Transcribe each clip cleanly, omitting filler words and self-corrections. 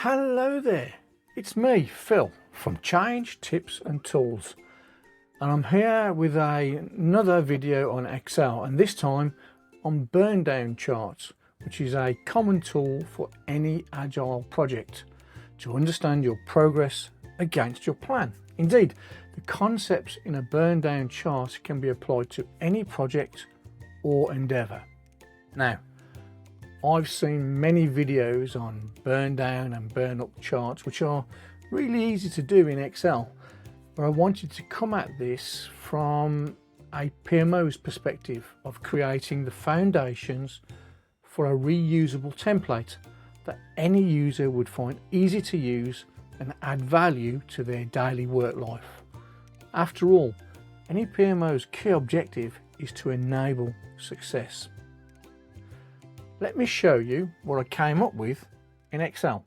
Hello there, it's me, Phil, from Change Tips and Tools, and I'm here with another video on Excel, and this time on burndown charts, which is a common tool for any Agile project to understand your progress against your plan. Indeed, the concepts in a burndown chart can be applied to any project or endeavour. Now, I've seen many videos on burn down and burn up charts, which are really easy to do in Excel, but I wanted to come at this from a PMO's perspective of creating the foundations for a reusable template that any user would find easy to use and add value to their daily work life. After all, any PMO's key objective is to enable success. Let me show you what I came up with in Excel.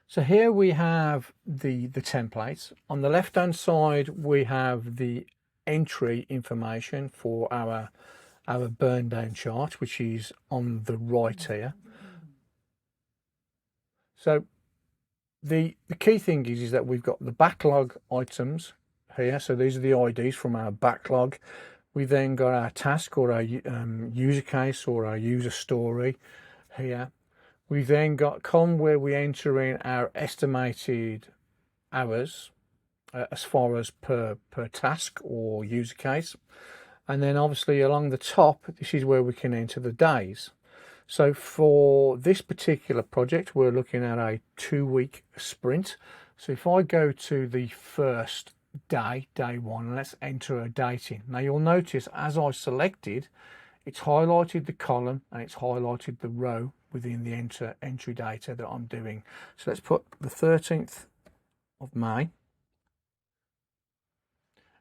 So here we have the templates. On the left hand side we have the entry information for our burn down chart, which is on the right here. So the key thing is that we've got the backlog items here. So these are the IDs from our backlog. We then got our task or our user case or our user story here. We then got column where we enter in our estimated hours as far as per task or user case. And then obviously along the top, this is where we can enter the days. So for this particular project, we're looking at a 2-week sprint. So if I go to the first day one, let's enter a date in. Now you'll notice as I selected, it's highlighted the column and it's highlighted the row within the entry data that I'm doing. So let's put the 13th of May,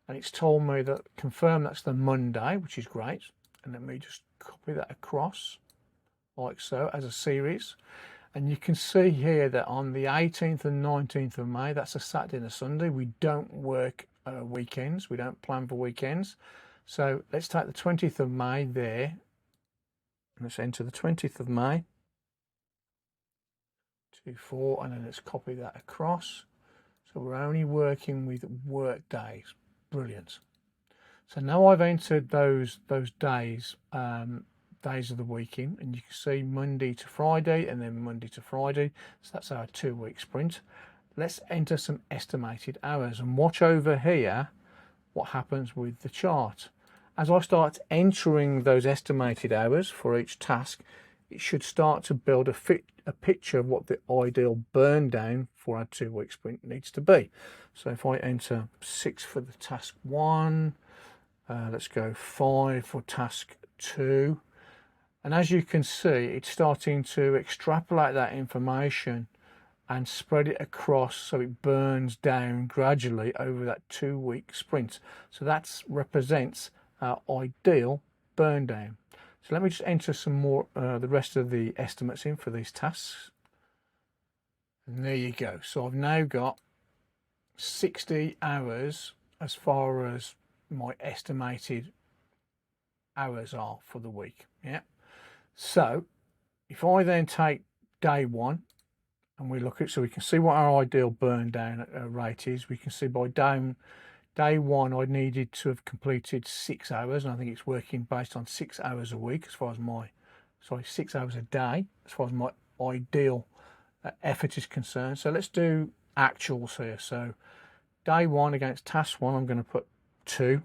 and it's told me that confirm that's the Monday, which is great. And let me just copy that across like so as a series. And you can see here that on the 18th and 19th of May, that's a Saturday and a Sunday. We don't work weekends. We don't plan for weekends. So let's take the 20th of May there. Let's enter the 20th of May. 24, and then let's copy that across. So we're only working with work days. Brilliant. So now I've entered those days. Days of the week in, and you can see Monday to Friday and then Monday to Friday. So that's our 2-week sprint. Let's enter some estimated hours and watch over here what happens with the chart. As I start entering those estimated hours for each task, it should start to build a picture of what the ideal burn down for our 2-week sprint needs to be. So if I enter 6 for the task 1, let's go 5 for task 2. And as you can see, it's starting to extrapolate that information and spread it across so it burns down gradually over that 2-week sprint. So that represents our ideal burn down. So let me just enter some more, the rest of the estimates in for these tasks. And there you go. So I've now got 60 hours as far as my estimated hours are for the week. Yeah. So if I then take day 1 and we look at, so we can see what our ideal burn down rate is. We can see by day 1 I needed to have completed 6 hours, and I think it's working based on 6 hours a week as far as my 6 hours a day as far as my ideal effort is concerned. So let's do actuals here. So day 1 against task 1 I'm going to put 2,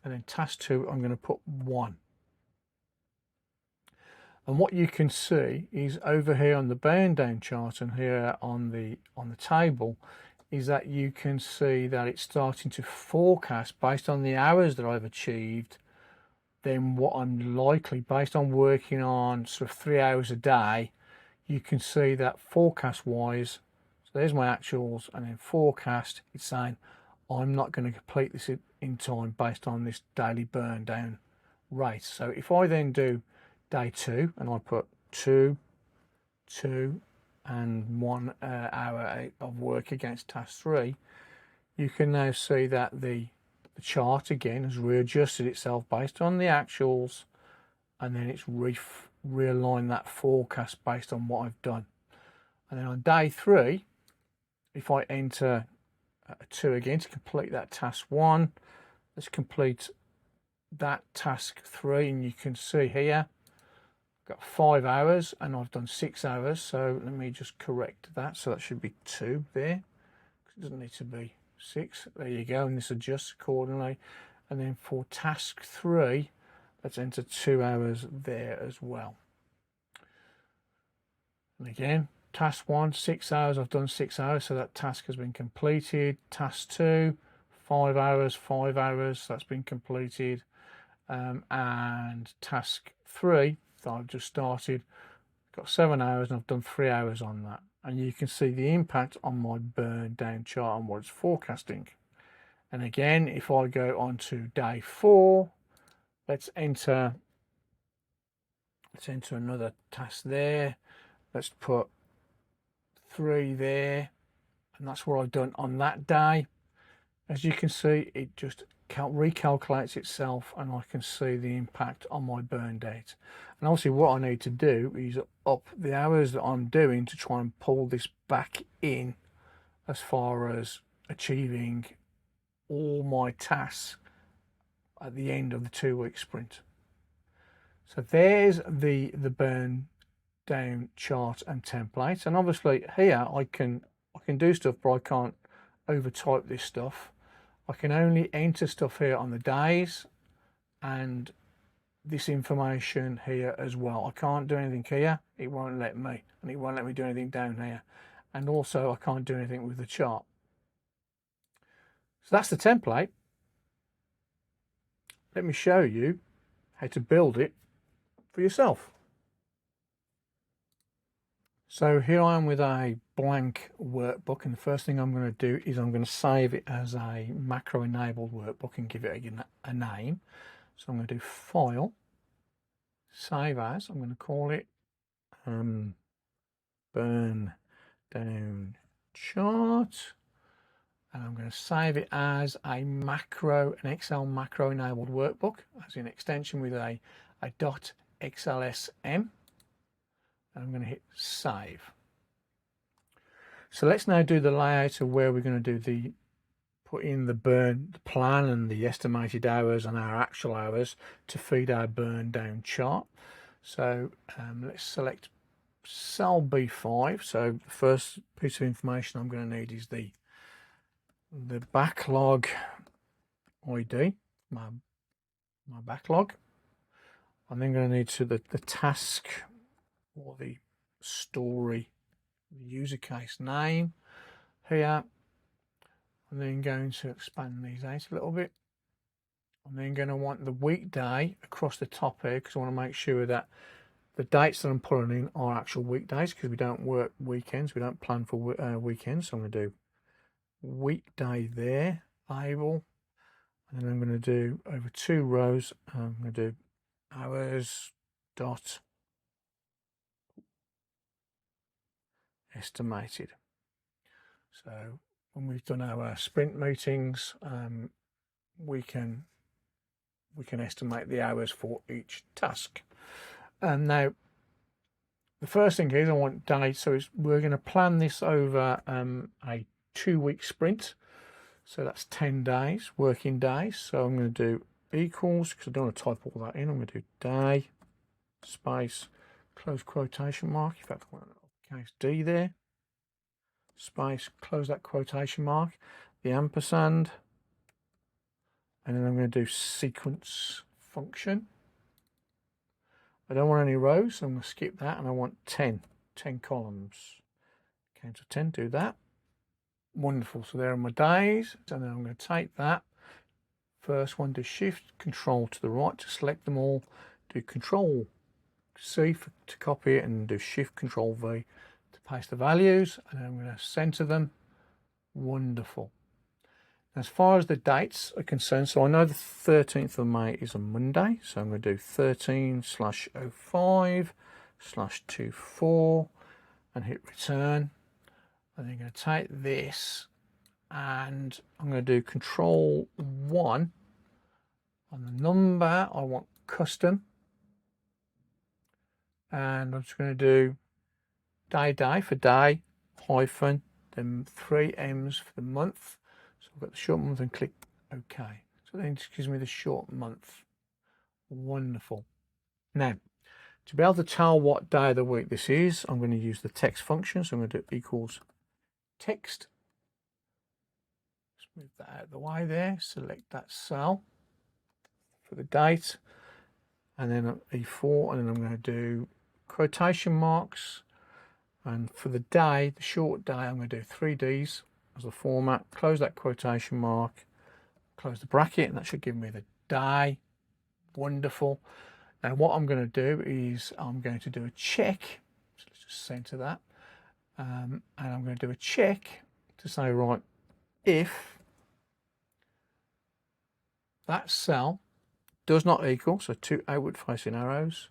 and then task 2 I'm going to put 1. And what you can see is over here on the burn down chart and here on the table is that you can see that it's starting to forecast based on the hours that I've achieved, then what I'm likely, based on working on sort of 3 hours a day, you can see that forecast wise, so there's my actuals, and then forecast, it's saying I'm not going to complete this in time based on this daily burn down rate. So if I then do day 2 and I put 2 and 1 hour of work against task 3, you can now see that the chart again has readjusted itself based on the actuals, and then it's realigned that forecast based on what I've done. And then on day 3, if I enter 2 again to complete that task 1, let's complete that task 3, and you can see here I've got 5 hours and I've done 6 hours. So let me just correct that. So that should be 2 there. It doesn't need to be 6. There you go, and this adjusts accordingly. And then for task 3, let's enter 2 hours there as well. And again, task 1, 6 hours, I've done 6 hours, so that task has been completed. Task 2, 5 hours, 5 hours, that's been completed. And task 3 that I've just started, got 7 hours and I've done 3 hours on that. And you can see the impact on my burn down chart and what it's forecasting. And again, if I go on to day 4, let's enter another task there. Let's put 3 there, and that's what I've done on that day. As you can see, it just recalculates itself, and I can see the impact on my burn date. And obviously what I need to do is up the hours that I'm doing to try and pull this back in as far as achieving all my tasks at the end of the 2-week sprint. So there's the burn down chart and template. And obviously here I can do stuff, but I can't overtype this stuff. I can only enter stuff here on the days and this information here as well. I can't do anything here, it won't let me, and it won't let me do anything down here. And also I can't do anything with the chart. So that's the template. Let me show you how to build it for yourself. So here I am with a blank workbook, and the first thing I'm going to do is I'm going to save it as a macro enabled workbook and give it a name. So I'm going to do File, Save As. I'm going to call it Burn Down Chart, and I'm going to save it as an Excel macro enabled workbook, as an extension with a .xlsm. I'm going to hit save. So let's now do the layout of where we're going to do put in the plan and the estimated hours and our actual hours to feed our burn down chart. So let's select cell B5. So the first piece of information I'm going to need is the backlog ID, my backlog. I'm then going to need the task or the story, the user case name here. I'm then going to expand these out a little bit. I'm then going to want the weekday across the top here, because I want to make sure that the dates that I'm putting in are actual weekdays, because we don't work weekends, we don't plan for weekends. So I'm going to do weekday there, label, and then I'm going to do over 2 rows, I'm going to do hours dot estimated. So when we've done our sprint meetings, we can estimate the hours for each task. And now the first thing is I want days. So we're going to plan this over a 2-week sprint. So that's 10 days, working days. So I'm going to do equals, because I don't want to type all that in. I'm going to do day, space, close quotation mark. In fact, I want an uppercase D there. Space, close that quotation mark, the ampersand, and then I'm going to do sequence function. I don't want any rows, so I'm going to skip that, and I want 10 columns. Count to 10, do that. Wonderful. So there are my days, and then I'm going to take that first one, do Shift Control to the right to select them all, do Control C to copy it, and do Shift Control V to paste the values, and then I'm going to center them. Wonderful. As far as the dates are concerned, so I know the 13th of May is a Monday, so I'm going to do 13/05/24 and hit return. And then I'm going to take this and I'm going to do Control 1 on the number. I want custom, and I'm just going to do day for day, hyphen, then 3 M's for the month. So I've got the short month and click OK. So then it just gives me the short month. Wonderful. Now, to be able to tell what day of the week this is, I'm going to use the text function. So I'm going to do equals text. Let's move that out of the way there. Select that cell for the date. And then E4, and then I'm going to do quotation marks. And for the day, the short day, I'm going to do 3 Ds as the format. Close that quotation mark, close the bracket, and that should give me the day. Wonderful. Now what I'm going to do is I'm going to do a check. So let's just center that. And I'm going to do a check to say, right, if that cell does not equal, so 2 outward facing arrows,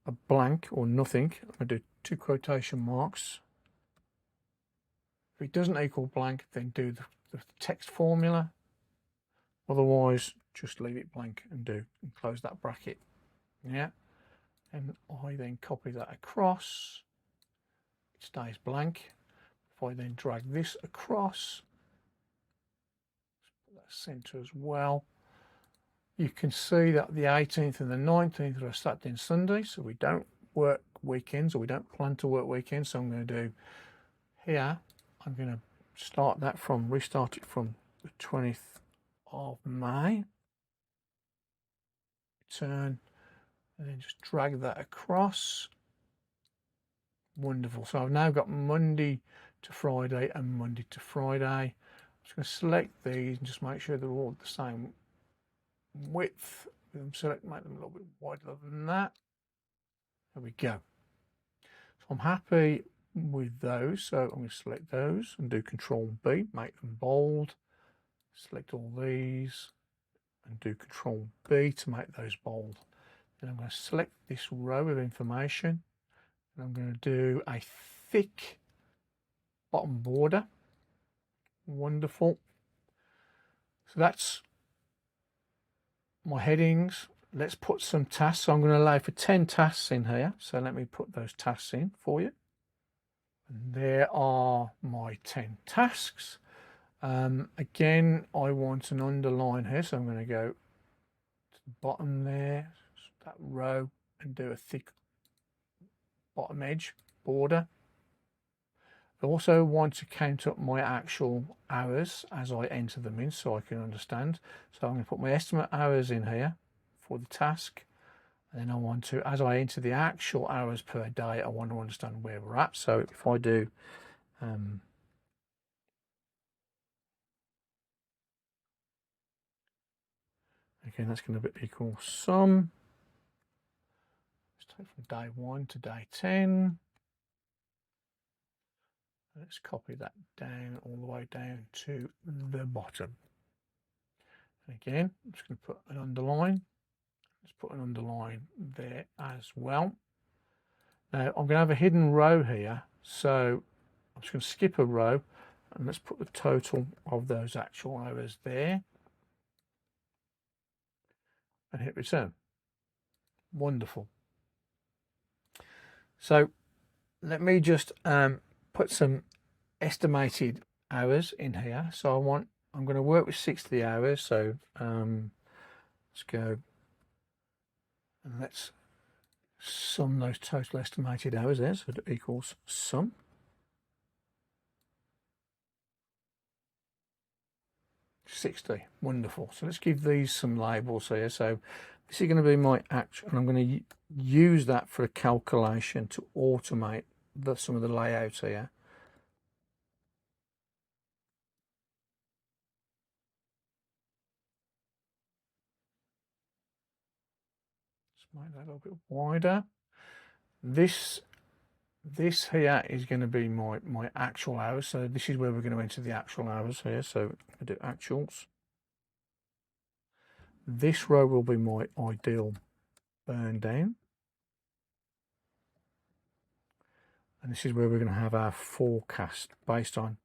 a blank or nothing, I'm going to do 2 quotation marks. If it doesn't equal blank, then do the text formula. Otherwise, just leave it blank and close that bracket. Yeah. And I then copy that across. It stays blank. If I then drag this across, put that center as well. You can see that the 18th and the 19th are Saturday and Sunday, so we don't work weekends, or we don't plan to work weekends. So I'm going to do here, I'm going to restart it from the 20th of May. Return, and then just drag that across. Wonderful. So I've now got Monday to Friday and Monday to Friday. I'm just going to select these and just make sure they're all the same width. Make them a little bit wider than that. There we go. So I'm happy with those. So I'm going to select those and do Control B, make them bold. Select all these and do Control B to make those bold. Then I'm going to select this row of information and I'm going to do a thick bottom border. Wonderful. So that's my headings. Let's put some tasks. So I'm going to allow for 10 tasks in here. So let me put those tasks in for you. And there are my 10 tasks. Again, I want an underline here. So I'm going to go to the bottom there, that row, and do a thick bottom edge border. I also want to count up my actual hours as I enter them in so I can understand. So I'm going to put my estimate hours in here for the task. And then I want to, as I enter the actual hours per day, I want to understand where we're at. So if I do, again, that's going to be equal sum. Let's take from day 1 to day 10. Let's copy that down all the way down to the bottom. And again, I'm just going to put an underline. Let's put an underline there as well. Now I'm going to have a hidden row here, so I'm just going to skip a row and let's put the total of those actual hours there and hit return. Wonderful. So let me just put some estimated hours in here. So I'm going to work with 60 hours. So let's go and let's sum those total estimated hours there. So it equals sum. $60. Wonderful. So let's give these some labels here. So this is going to be my actual, and I'm going to use that for a calculation to automate some of the layouts here. Let's make that a little bit wider. This here is going to be my actual hours. So this is where we're going to enter the actual hours here. So I do actuals. This row will be my ideal burn down. And this is where we're going to have our forecast based on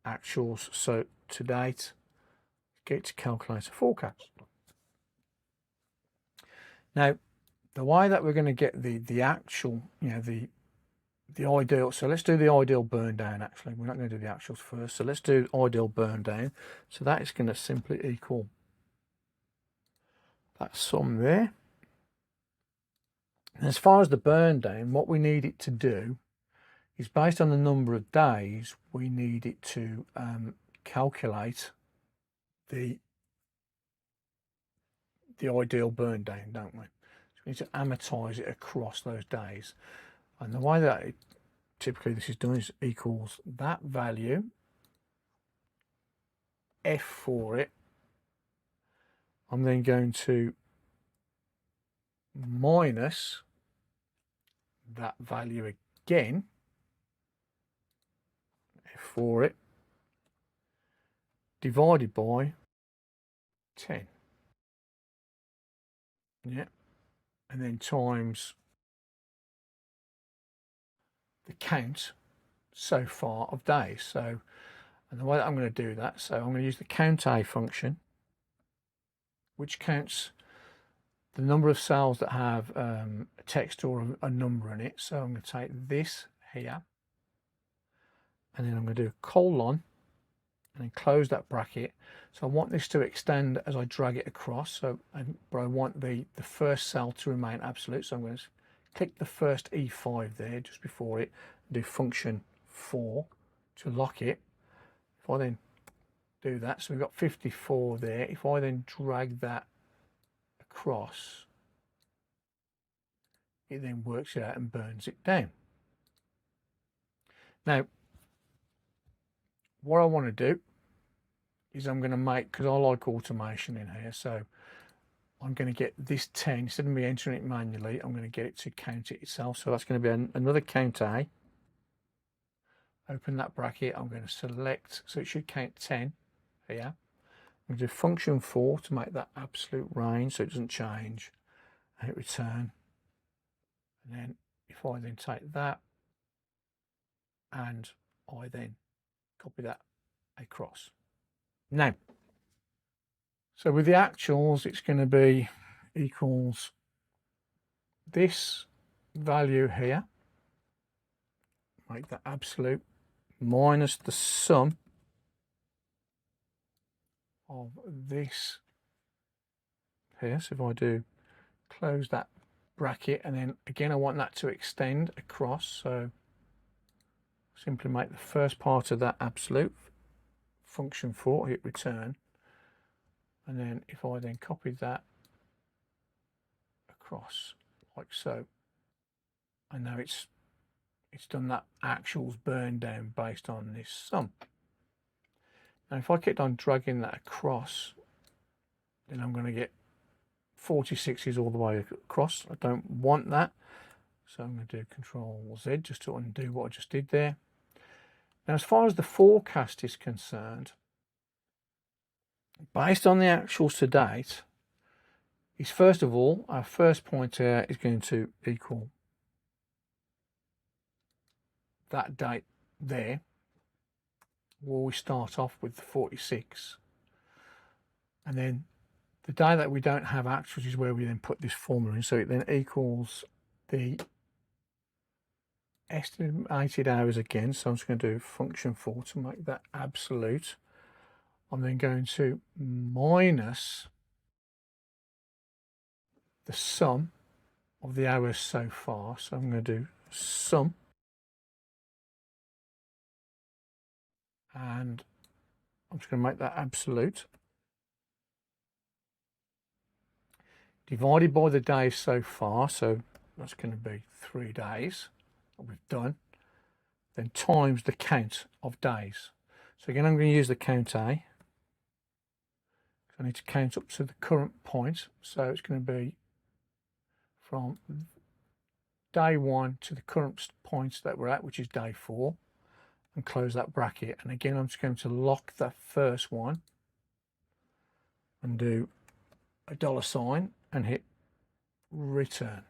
actuals. So to date, get to calculate a forecast. Now, the way that we're going to get the actual, the the ideal. So let's do the ideal burn down. Actually, we're not going to do the actuals first. So let's do ideal burn down. So that is going to simply equal that sum there. And as far as the burn down, what we need it to do is, based on the number of days, we need it to calculate the ideal burn down, don't we? So we need to amortize it across those days. And the way that typically this is done is equals that value, F for it. I'm then going to minus that value again, F for it, divided by 10. Yeah. And then times the count so far of days. So, and the way that I'm going to do that, so I'm going to use the count A function, which counts the number of cells that have a text or a number in it. So I'm going to take this here, and then I'm going to do a colon, and then close that bracket. So I want this to extend as I drag it across. So, but I want the first cell to remain absolute. So I'm going to click the first E5 there just before it, do function 4 to lock it. If I then do that, so we've got 54 there. If I then drag that across, it then works it out and burns it down. Now, what I want to do is I'm going to make, because I like automation in here, so I'm going to get this 10, instead of me entering it manually, I'm going to get it to count it itself. So that's going to be another count A. Open that bracket, I'm going to select, so it should count 10 here. I'm going to do function 4 to make that absolute range so it doesn't change, and hit return. And then if I then take that and I then copy that across. Now, so with the actuals, it's going to be equals this value here, make that absolute, minus the sum of this here. So if I do close that bracket, and then again I want that to extend across, so simply make the first part of that absolute, function 4, hit return, and then if I then copy that across like so, and now it's done that actuals burn down based on this sum. Now if I keep on dragging that across, then I'm going to get 46s all the way across. I don't want that, so I'm going to do Control Z just to undo what I just did there. Now as far as the forecast is concerned, based on the actuals to date, is first of all, our first point here is going to equal that date there, where we start off with the 46, and then the day that we don't have actuals is where we then put this formula in, so it then equals the estimated hours again. So I'm just going to do function 4 to make that absolute. I'm then going to minus the sum of the hours so far, so I'm going to do sum, and I'm just going to make that absolute, divided by the days so far, so that's going to be 3 days that we've done, then times the count of days. So again, I'm going to use the count A. I need to count up to the current point, so it's going to be from day 1 to the current point that we're at, which is day 4, and close that bracket. And again, I'm just going to lock that first one and do a $sign and hit return.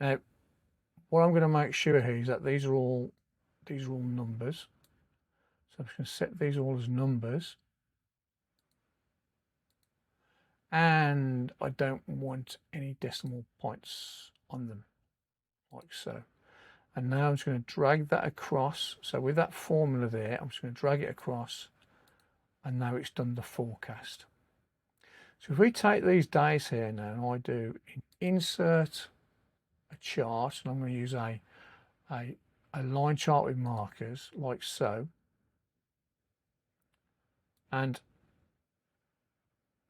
Now, what I'm going to make sure here is that these are all numbers. So I'm just going to set these all as numbers, and I don't want any decimal points on them, like so. And now I'm just going to drag that across. So with that formula there, I'm just going to drag it across, and now it's done the forecast. So if we take these days here now, and I do insert a chart, and I'm going to use a line chart with markers like so, and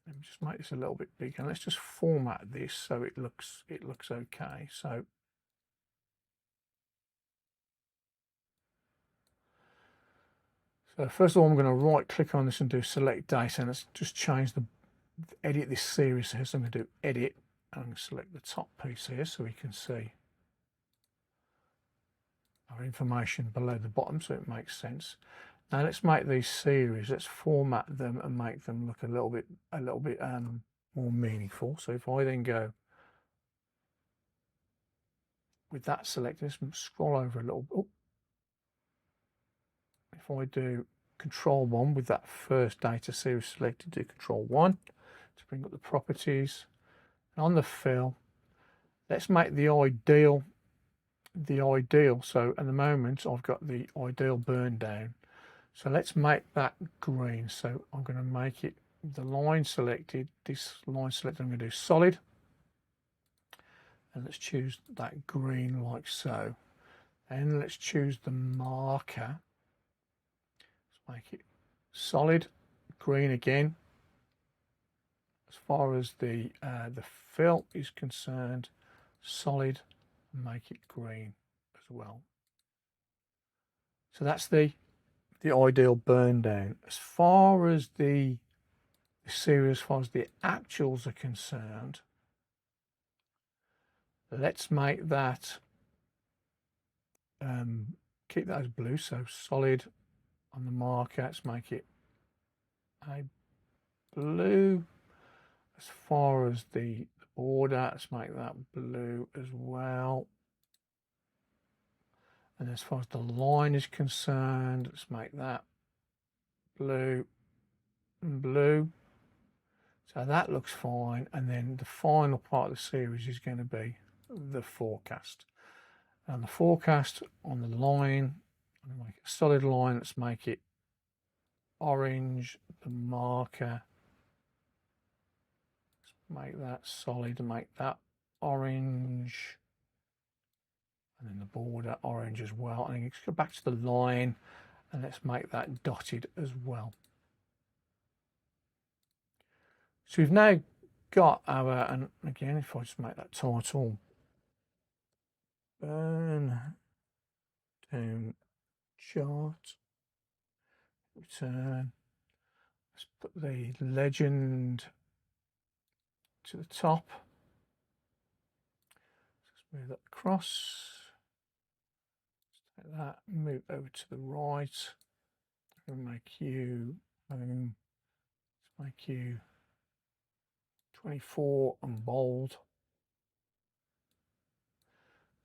let me just make this a little bit bigger. Let's just format this so it looks okay. So first of all, I'm going to right click on this and do select data, and let's just change the edit this series here. So I'm going to do edit, and I'm going to select the top piece here so we can see our information below the bottom, so it makes sense. Now let's make these series, let's format them and make them look a little bit more meaningful. So if I then go with that selected, let's scroll over a little. Oh, if I do Control 1 with that first data series selected, do Control 1 to bring up the properties. And on the fill, let's make the ideal. So at the moment I've got the ideal burn down. So let's make that green. So I'm going to make it the line selected. This line selected, I'm going to do solid. And let's choose that green like so. And let's choose the marker. Let's make it solid green again. As far as the fill is concerned, solid, and make it green as well. So that's the ideal burn down. As far as the series, as far as the actuals are concerned, let's make that keep that as blue, so solid on the marker. Let's make it a blue. As far as the border, let's make that blue as well. And as far as the line is concerned, let's make that blue and blue. So that looks fine. And then the final part of the series is going to be the forecast. And the forecast on the line, I'm going to make it a solid line. Let's make it orange, the marker. Let's make that solid and make that orange. And then the border orange as well. And let's go back to the line and let's make that dotted as well. So we've now got our, and again, if I just make that title, burn down chart, return. Let's put the legend to the top. Let's move that across. Let's take that, move over to the right. I'm going to make you, let's make you 24 and bold.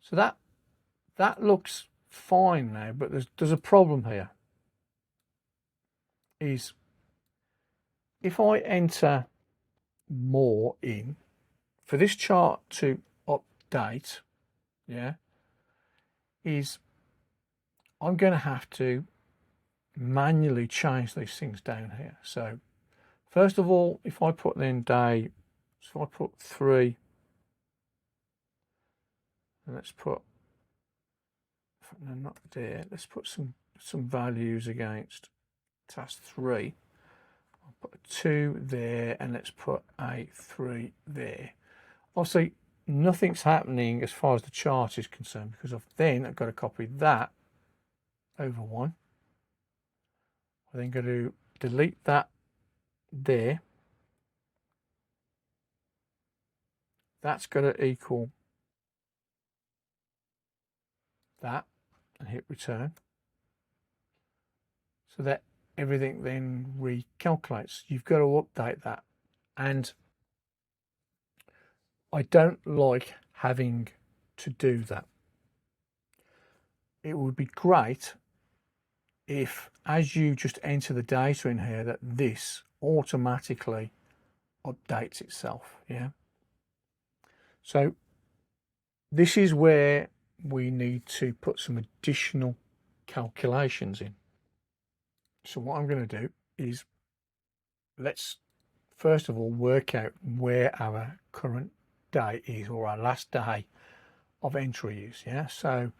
So that looks fine now, but there's a problem here. Is if I enter more in for this chart to update, yeah, is I'm going to have to manually change these things down here. So first of all, if I put in day, so I put 3, and let's put, no, not there, let's put some values against task 3. I'll put a 2 there, and let's put a 3 there. Obviously nothing's happening as far as the chart is concerned, because I've got to copy that over 1. I'm then going to delete that there. That's got to equal that, and hit return, so that everything then recalculates. You've got to update that, and I don't like having to do that. It would be great if, as you just enter the data in here, that this automatically updates itself. Yeah. So this is where we need to put some additional calculations in. So what I'm going to do is, let's first of all work out where our current day is, or our last day of entry is. Yeah, so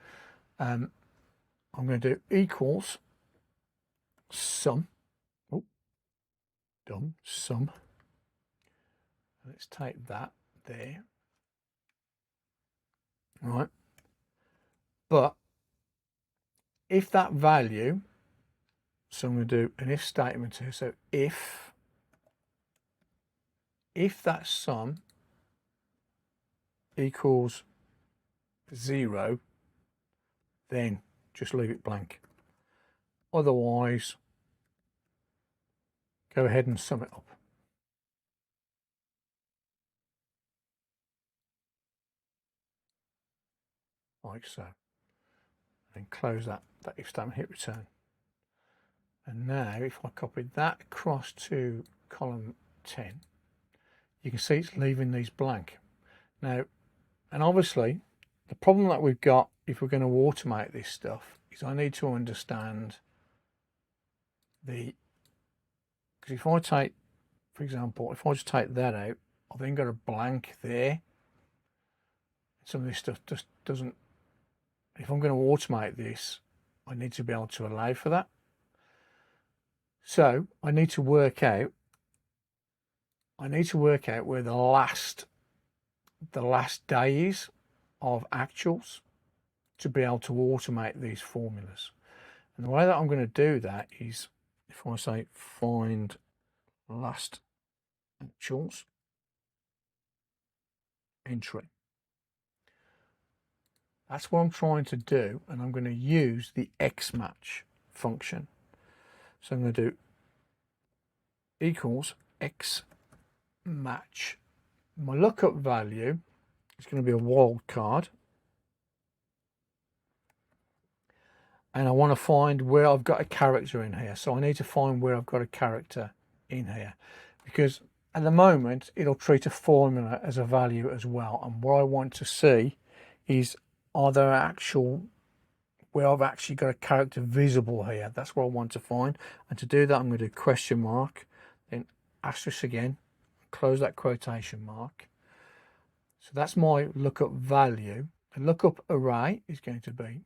I'm going to do equals sum. Oh, done. Sum. Let's take that there. Right. But if that value, so I'm going to do an if statement here. So if that sum equals 0, then just leave it blank. Otherwise, go ahead and sum it up. Like so. And close that if statement, hit return. And now if I copy that across to column 10, you can see it's leaving these blank. Now, and obviously the problem that we've got if we're going to automate this stuff is I need to understand because if I take, for example, if I just take that out, I've then got a blank there. Some of this stuff just doesn't, if I'm going to automate this, I need to be able to allow for that. So I need to work out where the last day is of actuals to be able to automate these formulas. And the way that I'm going to do that is if I say find last actuals entry. That's what I'm trying to do, and I'm going to use the XMATCH function. So I'm going to do equals XMATCH. My lookup value is going to be a wildcard, and I want to find where I've got a character in here. So I need to find where I've got a character in here, because at the moment it'll treat a formula as a value as well, and what I want to see is are there actual where I've actually got a character visible here. That's what I want to find, and to do that I'm going to do question mark, then asterisk again, close that quotation mark. So that's my lookup value. The lookup array is going to be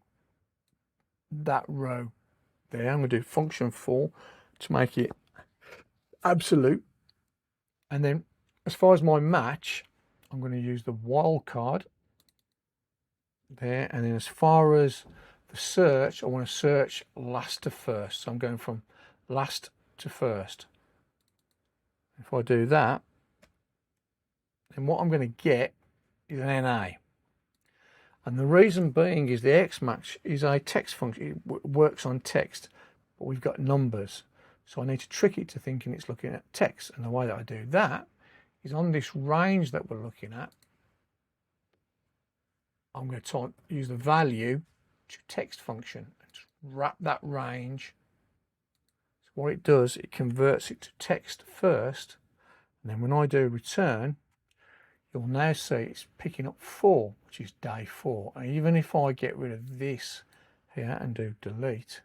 that row there. I'm going to do function for to make it absolute, and then as far as my match, I'm going to use the wildcard there, and then as far as the search, I want to search last to first, so I'm going from last to first. If I do that, then what I'm going to get is an NA, and the reason being is the XMATCH is a text function. It works on text, but we've got numbers, so I need to trick it to thinking it's looking at text, and the way that I do that is on this range that we're looking at, I'm going to use the value to text function and just wrap that range. So what it does, it converts it to text first, and then when I do return, you'll now see it's picking up 4, which is day 4. And even if I get rid of this here and do delete,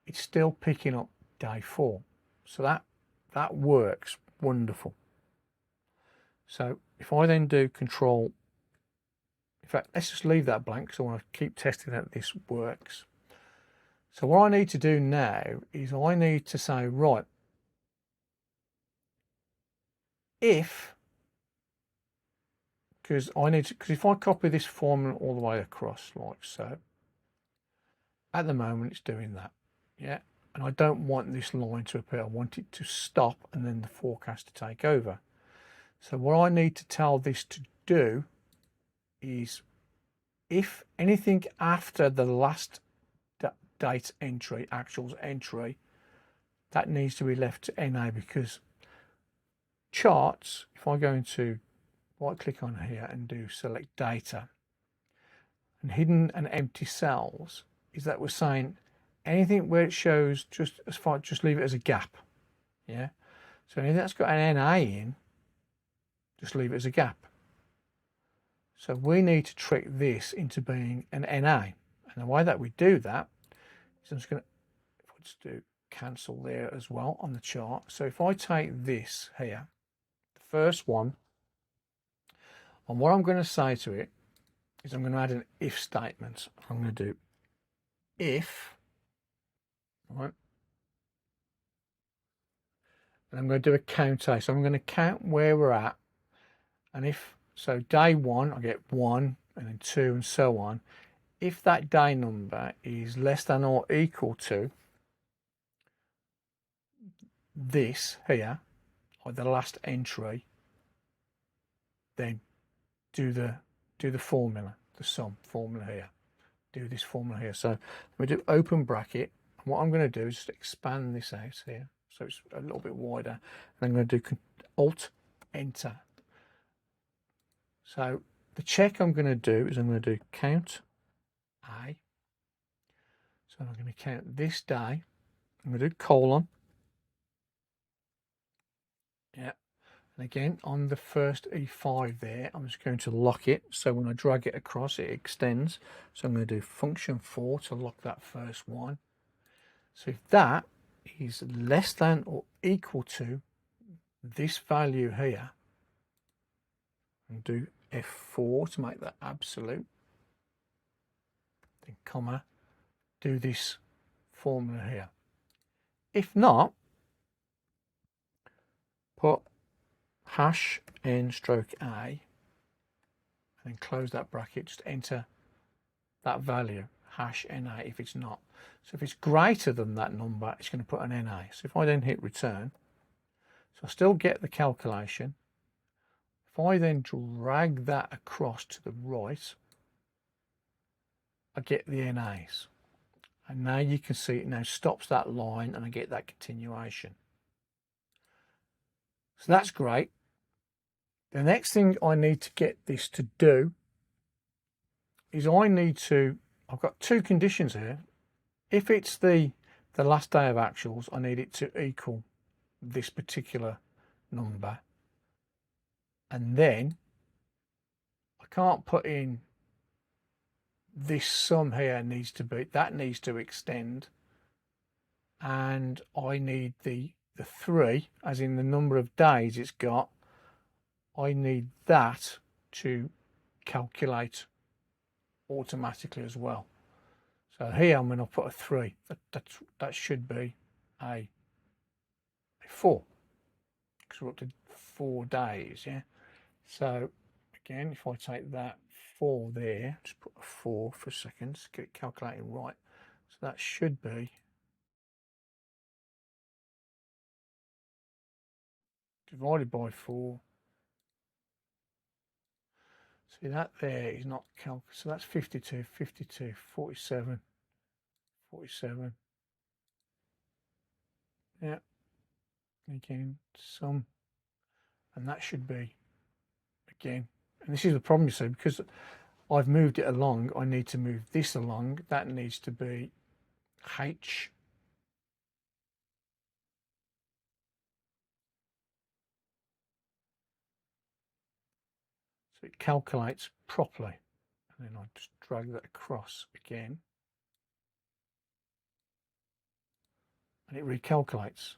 it's still picking up day 4. So that works wonderful. So if I then do control, in fact, let's just leave that blank because I want to keep testing that this works. So what I need to do now is I need to say, right, if, because if I copy this formula all the way across like so, at the moment it's doing that, yeah, and I don't want this line to appear. I want it to stop and then the forecast to take over. So what I need to tell this to do is if anything after the last date entry, actuals entry, that needs to be left to NA, because charts, if I go into right click on here and do select data, and hidden and empty cells, is that we're saying anything where it shows just leave it as a gap. Yeah, so anything that's got an NA in, just leave it as a gap. So we need to trick this into being an NA. And the way that we do that is I'm just going to, let's do cancel there as well on the chart. So if I take this here, the first one, and what I'm going to say to it is I'm going to add an if statement. I'm going to do if, right? And I'm going to do a count A. So I'm going to count where we're at. And if, so day 1, I get 1 and then 2 and so on. If that day number is less than or equal to this here, or the last entry, then do the formula, the sum formula here. Do this formula here. So we do open bracket. And what I'm going to do is just expand this out here, so it's a little bit wider. And I'm going to do Alt Enter. So the check I'm going to do is I'm going to do count A. So I'm going to count this day. I'm going to do colon. Yeah. And again, on the first E5 there, I'm just going to lock it. So when I drag it across, it extends. So I'm going to do function 4 to lock that first one. So if that is less than or equal to this value here, and do F4 to make that absolute, then comma, do this formula here. If not, put hash n stroke a, and then close that bracket, just enter that value, hash na, if it's not. So if it's greater than that number, it's going to put an na. So if I then hit return, so I still get the calculation. If I then drag that across to the right, I get the NAs. And now you can see it now stops that line and I get that continuation. So that's great. The next thing I need to get this to do is I've got two conditions here. If it's the last day of actuals, I need it to equal this particular number. And then I can't put in this sum here needs to extend, and I need the 3, as in the number of days it's got, I need that to calculate automatically as well. So here I'm going to put a 3. That should be a 4, because we're up to 4 days, yeah. So again, if I take that 4 there, just put a 4 for a second, just get it calculating right. So that should be divided by 4. See, that there is not calculated. So that's 52, 52, 47, 47. Yeah. Again, sum. And that should be, again, and this is the problem, you see, because I've moved it along, I need to move this along. That needs to be H. So it calculates properly. And then I just drag that across again. And it recalculates.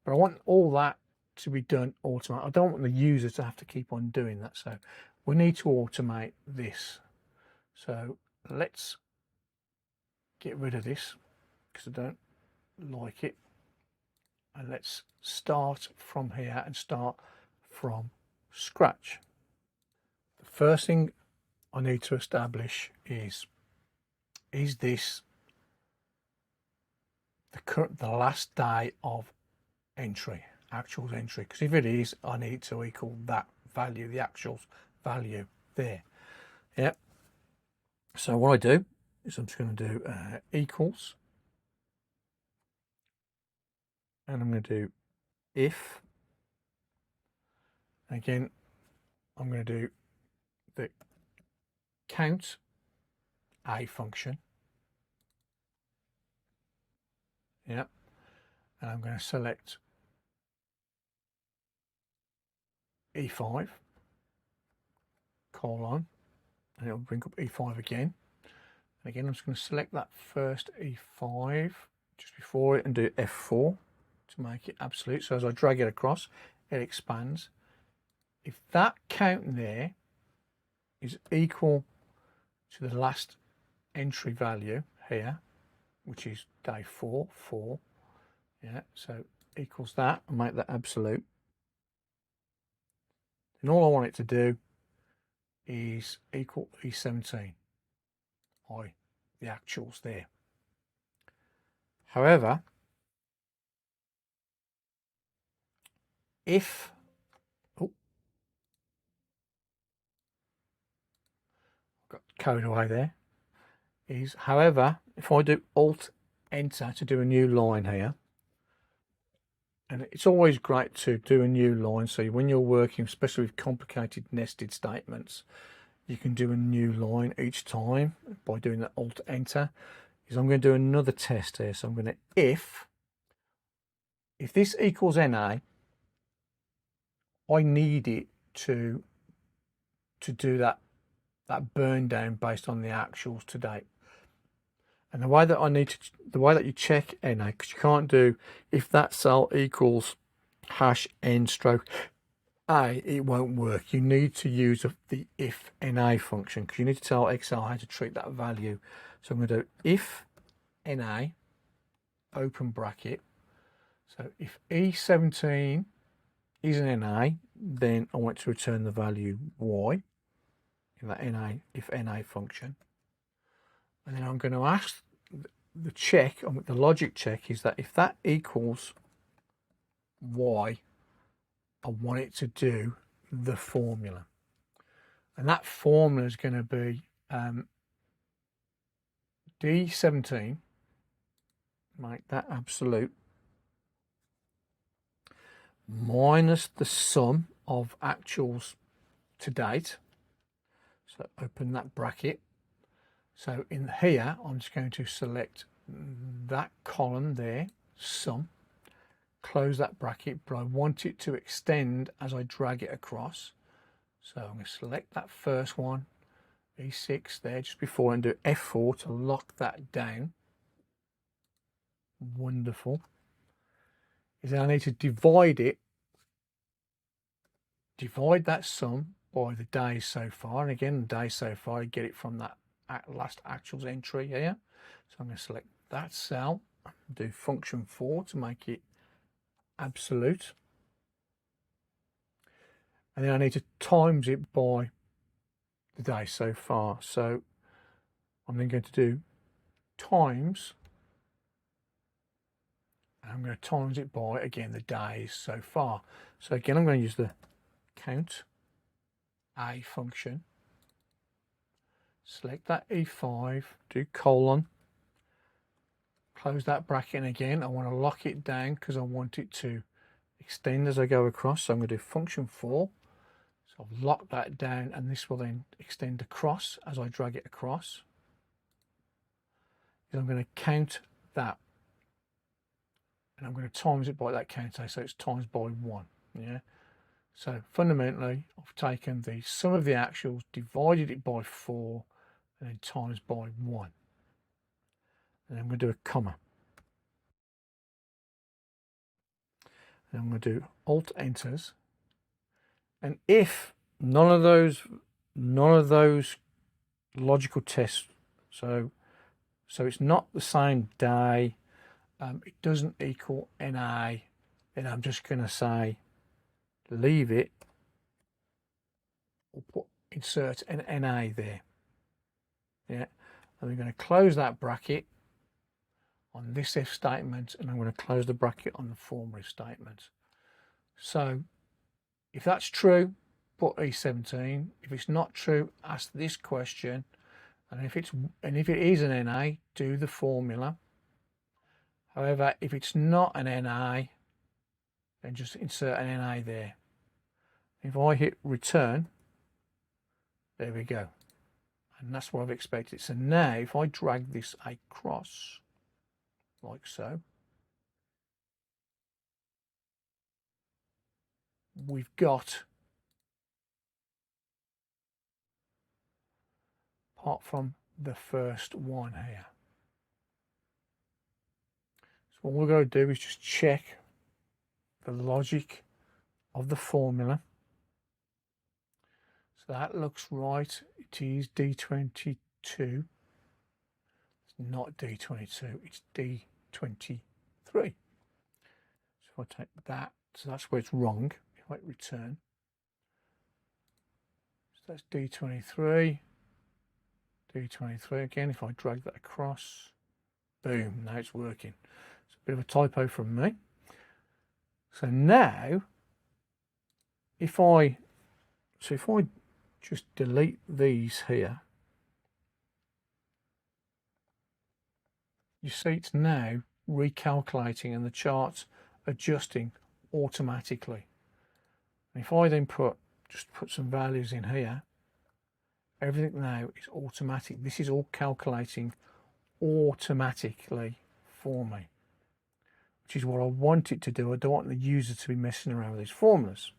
But I want all that to be done automatically. I don't want the user to have to keep on doing that. So we need to automate this. So let's get rid of this because I don't like it. And let's start from here and start from scratch. The first thing I need to establish is this the last day of entry, actuals entry? Because if it is, I need it to equal that value, the actuals value there. Yep. So what I do is I'm just going to do equals, and I'm going to do if. Again, I'm going to do the count a function. Yep. And I'm going to select E5 colon, and it'll bring up E5 again. And again, I'm just going to select that first E5 just before it and do F4 to make it absolute. So as I drag it across, it expands. If that count there is equal to the last entry value here, which is day 4, yeah, so equals that, and make that absolute. And all I want it to do is equal E17, the actuals there. However, if got carried away there, is however, if I do Alt Enter to do a new line here, and it's always great to do a new line, so when you're working, especially with complicated nested statements, you can do a new line each time by doing the Alt Enter. Is I'm going to do another test here, so I'm going to if this equals NA, I need it to do that burn down based on the actuals to date. And the way that you check NA, because you can't do if that cell equals #n stroke A, it won't work. You need to use the if NA function, because you need to tell Excel how to treat that value. So I'm going to do if NA open bracket. So if E17 is an NA, then I want to return the value Y in that NA if NA function. And then I'm going to ask the check, the logic check is that if that equals Y, I want it to do the formula. And that formula is going to be D17, make that absolute, minus the sum of actuals to date. So open that bracket. So in here, I'm just going to select that column there, sum, close that bracket, but I want it to extend as I drag it across. So I'm going to select that first one, E6 there, just before, and do F4 to lock that down. Wonderful. Is then I need to divide that sum by the days so far. And again, the days so far, I get it from that last actuals entry here. So I'm going to select that cell, do function 4 to make it absolute. And then I need to times it by the days so far. So I'm then going to do times, and I'm going to times it by, again, the days so far. So again, I'm going to use the count A function, select that E5, do colon, close that bracket, and again I want to lock it down because I want it to extend as I go across. So I'm going to do function 4, so I've locked that down, and this will then extend across as I drag it across. I'm going to count that, and I'm going to times it by that counter, so it's times by 1. Yeah. So fundamentally, I've taken the sum of the actuals, divided it by 4, and then times by 1. And then I'm going to do a comma. And I'm going to do Alt Enters. And if none of those logical tests, so it's not the same day, it doesn't equal NA, then I'm just going to say leave it, or insert an NA there. Yeah, and I'm going to close that bracket on this if statement, and I'm going to close the bracket on the former if statement. So if that's true, put E17. If it's not true, ask this question, and if it is an NA, do the formula. However, if it's not an NA, then just insert an NA there. If I hit return, there we go. And that's what I've expected. So now if I drag this across, like so, we've got apart from the first one here. So what we're going to do is just check the logic of the formula. So that looks right. It is D22. It's not D22, it's D23. So if I take that, so that's where it's wrong. If I hit return, so that's D23, D23 again. If I drag that across, boom, now it's working. It's a bit of a typo from me. So now, if I just delete these here, you see it's now recalculating and the chart's adjusting automatically. And if I then just put some values in here, everything now is automatic. This is all calculating automatically for me, which is what I want it to do. I don't want the user to be messing around with these formulas.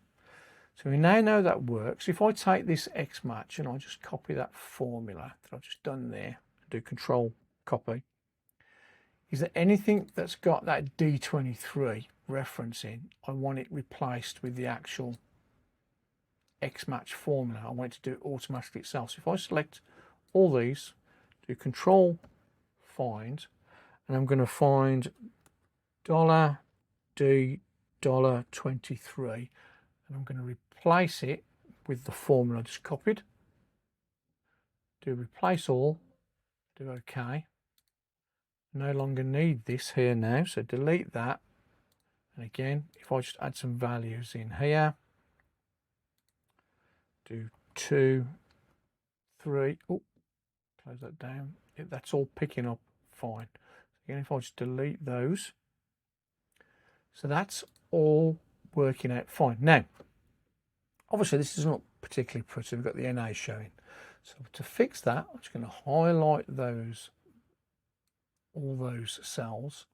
So we now know that works. If I take this XMATCH and I just copy that formula that I've just done there, do Control Copy, is there anything that's got that D23 reference in? I want it replaced with the actual XMATCH formula. I want it to do it automatically itself. So if I select all these, do Control Find, and I'm going to find $D$23, and I'm going to replace it with the formula I just copied. Do replace all, do OK. No longer need this here now, so delete that. And again, if I just add some values in here, do 2, 3, oh, close that down. That's all picking up fine. Again, if I just delete those, so that's all working out fine. Now, obviously this is not particularly pretty. We've got the NA showing. So to fix that, I'm just going to highlight all those cells,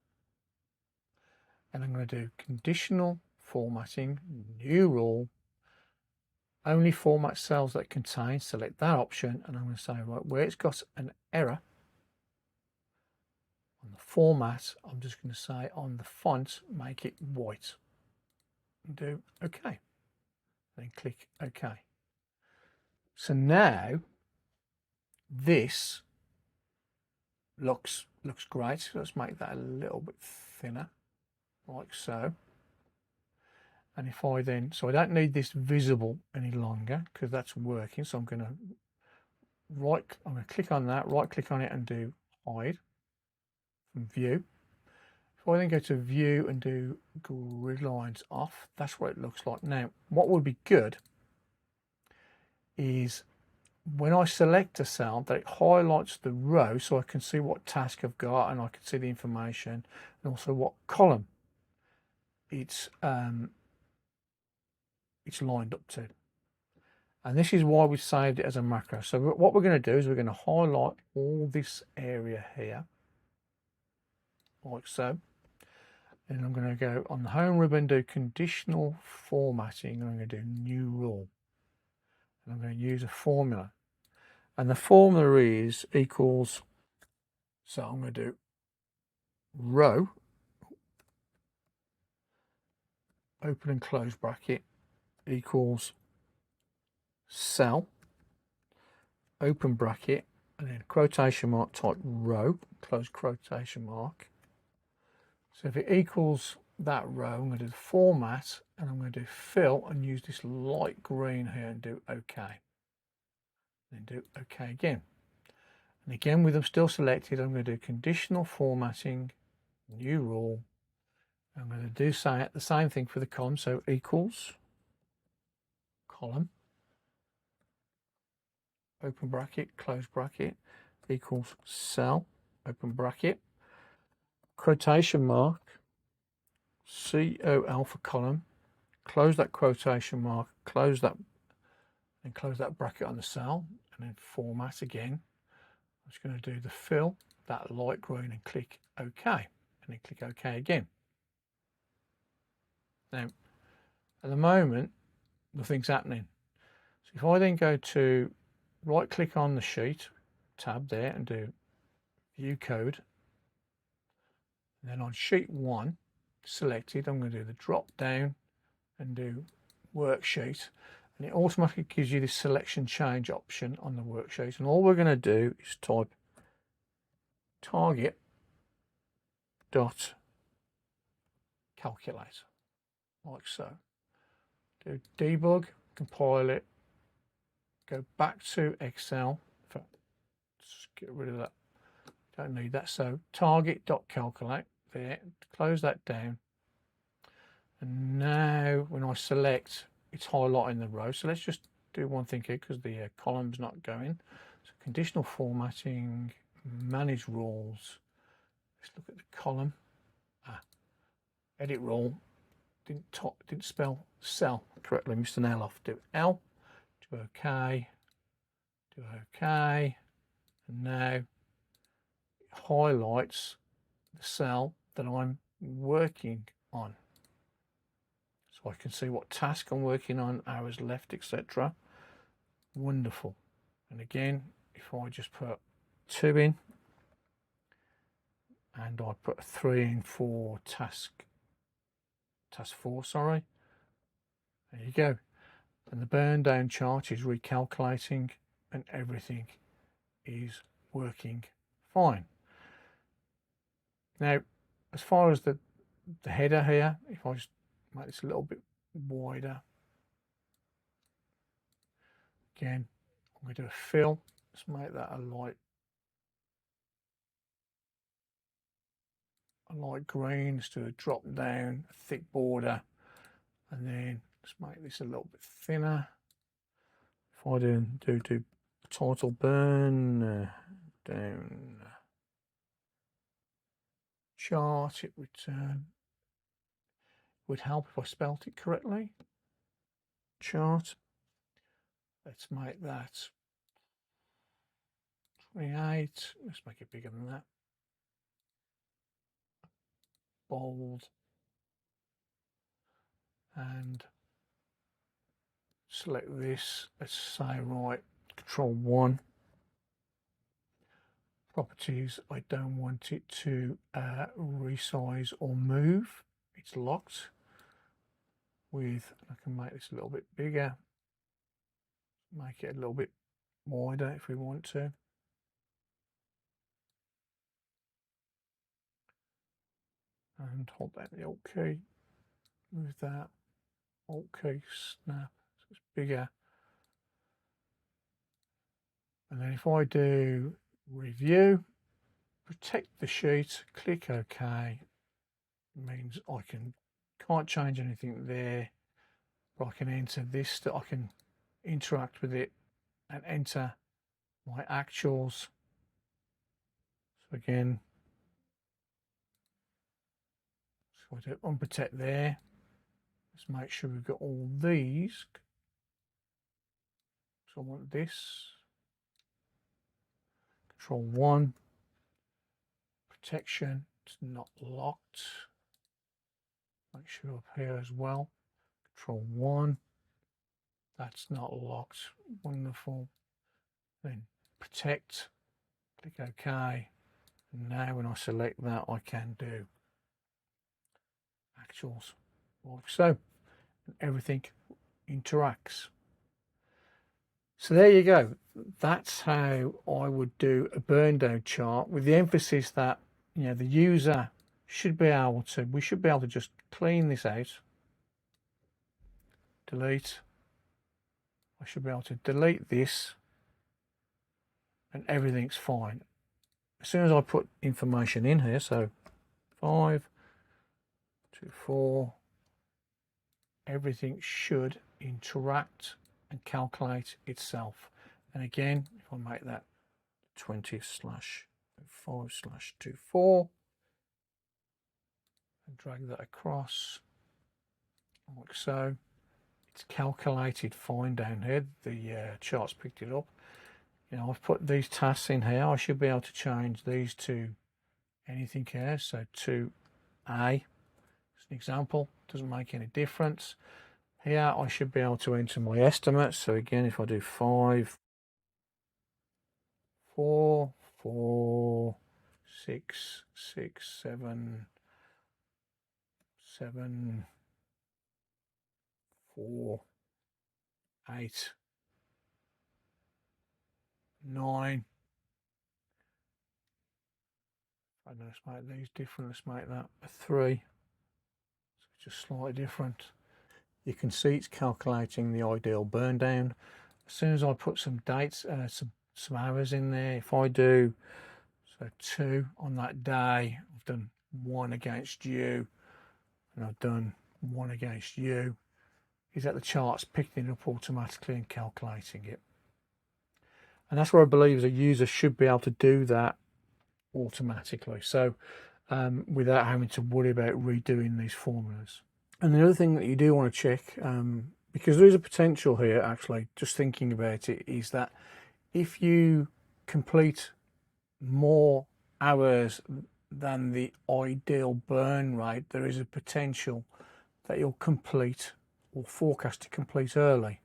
and I'm going to do Conditional Formatting, New Rule, only format cells that contain, select that option, and I'm going to say, right, where it's got an error on the format, I'm just going to say on the font, make it white, and do OK, then click OK. So now this looks great. Let's make that a little bit thinner, like so. And if I then, so I don't need this visible any longer because that's working. So I'm going to click on that, right click on it and do hide from view. If I then go to view and do grid lines off, that's what it looks like. Now, what would be good is when I select a cell that it highlights the row so I can see what task I've got and I can see the information and also what column it's lined up to. And this is why we saved it as a macro. So what we're going to do is we're going to highlight all this area here, like so. And I'm going to go on the home ribbon, do Conditional Formatting, and I'm going to do New Rule. And I'm going to use a formula. And the formula is equals, so I'm going to do row, open and close bracket, equals cell, open bracket, and then quotation mark type row, close quotation mark. So if it equals that row, I'm going to do the format, and I'm going to do fill and use this light green here and do OK. Then do OK again. And again, with them still selected, I'm going to do Conditional Formatting, New Rule. I'm going to do the same thing for the column, so equals column, open bracket, close bracket, equals cell, open bracket, quotation mark, COL for column, close that quotation mark, close that, and close that bracket on the cell, and then format again. I'm just going to do the fill, that light green, and click OK, and then click OK again. Now, at the moment, nothing's happening. So if I then go to right click on the sheet, tab there and do view code. And then on sheet 1 selected, I'm going to do the drop down and do worksheet, and it automatically gives you this selection change option on the worksheet. And all we're going to do is type target dot calculate, like so. Do debug, compile it, go back to Excel. Just get rid of that, don't need that. So target dot calculate there, close that down. And now when I select, it's highlighting the row. So let's just do one thing here because the column's not going. So conditional formatting, manage rules. Let's look at the column. Edit rule. Didn't spell cell correctly. Missed an L off. Do L. Do OK. Do OK. And now it highlights the cell that I'm working on. So I can see what task I'm working on, hours left, etc. Wonderful. And again, if I just put 2 in and I put 3 in for task 4, sorry. There you go. And the burn down chart is recalculating and everything is working fine. Now, as far as the header here, if I just make this a little bit wider, again, I'm going to do a fill. Let's make that a light green. Let's do a drop down, a thick border, and then let's make this a little bit thinner. If I do title burn down chart, it would help if I spelt it correctly. Chart. Let's make that 28. Let's make it bigger than that. Bold. And select this. Let's say, right, Control 1. Properties. I don't want it to resize or move. It's locked. I can make this a little bit bigger. Make it a little bit wider if we want to. And hold down the Alt key. Move that. Alt key, snap. So it's bigger. And then if I do review, protect the sheet, click OK. It means I can't change anything there, but I can enter this, that I can interact with it and enter my actuals. So again, so I do unprotect there. Let's make sure we've got all these. So I want this. Control 1. Protection. It's not locked. Make sure up here as well. Control 1. That's not locked. Wonderful. Then protect. Click OK. And now when I select that, I can do actuals like so. And everything interacts. So there you go. That's how I would do a burn down chart, with the emphasis that, you know, the user should be able to, we should be able to just clean this out, delete. I should be able to delete this and everything's fine. As soon as I put information in here, so 5 to 4, everything should interact and calculate itself. And again, if I make that 20/5/24 and drag that across like so, it's calculated fine down here. The chart's picked it up. You know, I've put these tasks in here. I should be able to change these to anything here. So to A, as an example, doesn't make any difference. Here I should be able to enter my estimates. So again, if I do 5, 4, 4, 6, 6, 7, 7, 4, 8, 9. And let's make these different. Let's make that a 3. So it's just slightly different. You can see it's calculating the ideal burn down. As soon as I put some dates, some hours in there, if I do so 2 on that day, I've done 1 against you, and I've done 1 against you. Is that the chart's picking it up automatically and calculating it? And that's where I believe a user should be able to do that automatically, so without having to worry about redoing these formulas. And the other thing that you do want to check, because there is a potential here, actually, just thinking about it, is that if you complete more hours than the ideal burn rate, there is a potential that you'll complete or forecast to complete early.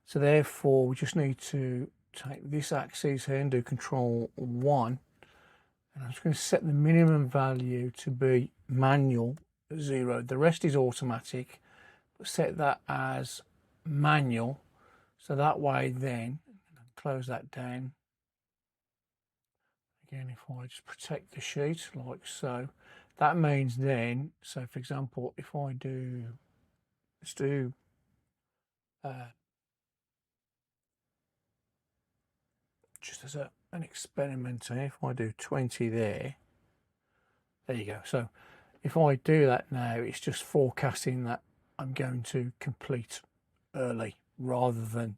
So therefore, we just need to take this axis here and do Control 1. And I'm just going to set the minimum value to be manual 0. The rest is automatic, but set that as manual. So that way then, close that down. Again, if I just protect the sheet like so, that means then, so for example, if I do, let's do just as an experiment here, if I do 20 there you go. So if I do that now, it's just forecasting that I'm going to complete early rather than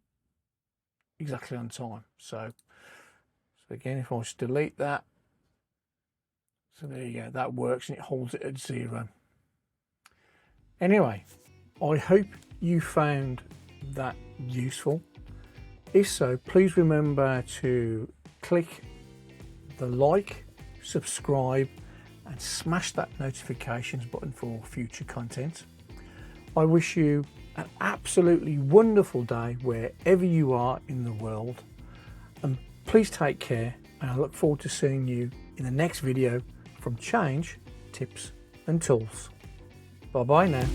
exactly on time. So again, if I just delete that, so there you go, that works and it holds it at 0. Anyway, I hope you found that useful. If so, please remember to click the like, subscribe, and smash that notifications button for future content. I wish you an absolutely wonderful day wherever you are in the world, and please take care, and I look forward to seeing you in the next video from Change, Tips and Tools. Bye bye now.